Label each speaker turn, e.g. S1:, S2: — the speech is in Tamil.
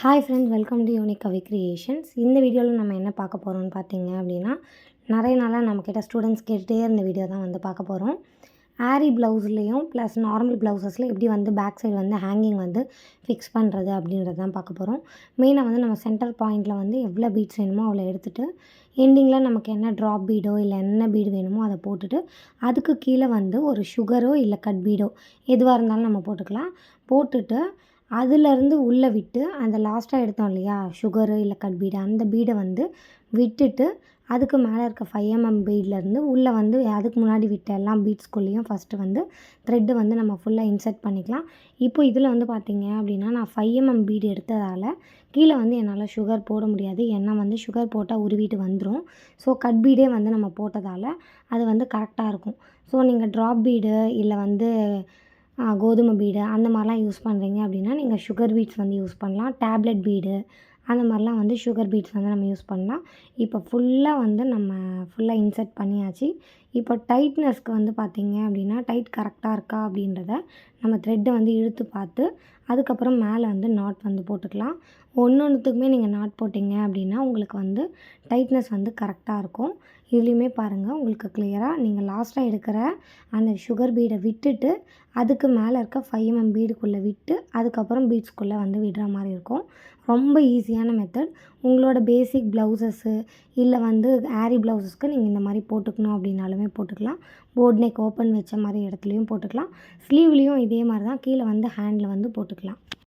S1: Hi friends, welcome to unique Kavi creations. இந்த வீடியோவில் நம்ம என்ன பார்க்க போகிறோம்னு பார்த்தீங்க அப்படின்னா, நிறைய நாளாக நம்மக்கிட்ட ஸ்டூடெண்ட்ஸ் கேட்டுகிட்டே இருந்த வீடியோ தான் வந்து பார்க்க போகிறோம். ஆரி ப்ளவுஸ்லேயும் ப்ளஸ் நார்மல் ப்ளவுசஸில் எப்படி வந்து பேக் சைடு வந்து ஹேங்கிங் வந்து ஃபிக்ஸ் பண்ணுறது அப்படின்றது தான் பார்க்க போகிறோம். மெயினாக வந்து நம்ம சென்டர் பாயிண்டில் வந்து எவ்வளோ பீட்ஸ் வேணுமோ அவ்வளோ எடுத்துகிட்டு எண்டிங்கில் நமக்கு என்ன ட்ராப் பீடோ இல்லை என்ன பீடு வேணுமோ அதை போட்டுட்டு அதுக்கு கீழே வந்து ஒரு சுகரோ இல்லை கட் பீடோ எதுவாக இருந்தாலும் நம்ம போட்டுக்கலாம். போட்டுட்டு அதிலேருந்து உள்ளே விட்டு அந்த லாஸ்ட்டாக எடுத்தோம் இல்லையா, சுகரு இல்லை கட் பீடு, அந்த பீடை வந்து விட்டுட்டு அதுக்கு மேலே இருக்க 5mm பீட்லேருந்து உள்ளே வந்து அதுக்கு முன்னாடி விட்ட எல்லா பீட்ஸ்குள்ளேயும் ஃபஸ்ட்டு வந்து த்ரெட்டு வந்து நம்ம ஃபுல்லாக இன்சர்ட் பண்ணிக்கலாம். இப்போ இதில் வந்து பார்த்திங்க அப்படின்னா நான் 5mm பீடு எடுத்ததால் கீழே வந்து என்னால் சுகர் போட முடியாது. ஏன்னா வந்து சுகர் போட்டால் உருவிட்டு வந்துடும். ஸோ கட் பீடே வந்து நம்ம போட்டதால் அது வந்து கரெக்டாக இருக்கும். ஸோ நீங்கள் ட்ராப் பீடு இல்லை வந்து கோதுமை பீடு அந்த மாதிரிலாம் யூஸ் பண்ணுறீங்க அப்படின்னா நீங்கள் சுகர் பீட்ஸ் வந்து யூஸ் பண்ணலாம். டேப்லெட் பீடு அந்த மாதிரிலாம் வந்து சுகர் பீட்ஸ் வந்து நம்ம யூஸ் பண்ணலாம். இப்போ ஃபுல்லாக வந்து நம்ம ஃபுல்லாக இன்சர்ட் பண்ணியாச்சு. இப்போ டைட்னஸ்க்கு வந்து பார்த்திங்க அப்படின்னா டைட் கரெக்டாக இருக்கா அப்படின்றத நம்ம த்ரெட்டை வந்து இழுத்து பார்த்து அதுக்கப்புறம் மேலே வந்து நாட் வந்து போட்டுக்கலாம். ஒன்றுத்துக்குமே நீங்கள் நாட் போட்டிங்க அப்படின்னா உங்களுக்கு வந்து டைட்னஸ் வந்து கரெக்டாக இருக்கும். இதுலேயுமே பாருங்கள் உங்களுக்கு கிளியராக நீங்கள் லாஸ்ட்டாக எடுக்கிற அந்த சுகர் பீடை விட்டுட்டு அதுக்கு மேலே இருக்க 5mm பீடுக்குள்ளே விட்டு அதுக்கப்புறம் பீட்ஸ்குள்ளே வந்து விடுற மாதிரி இருக்கும். ரொம்ப ஈஸியான மெத்தட். உங்களோட பேசிக் ப்ளவுசஸ்ஸு இல்லை வந்து ஆரி ப்ளவுசஸ்க்கு நீங்கள் இந்த மாதிரி போட்டுக்கணும் அப்படின்னாலுமே போட்டுக்கலாம். போட் நெக் ஓப்பன் வச்ச மாதிரி இடத்துலையும் போட்டுக்கலாம். ஸ்லீவ்லேயும் இதே மாதிரி தான் கீழே வந்து ஹேண்டில் வந்து போட்டுக்கலாம்.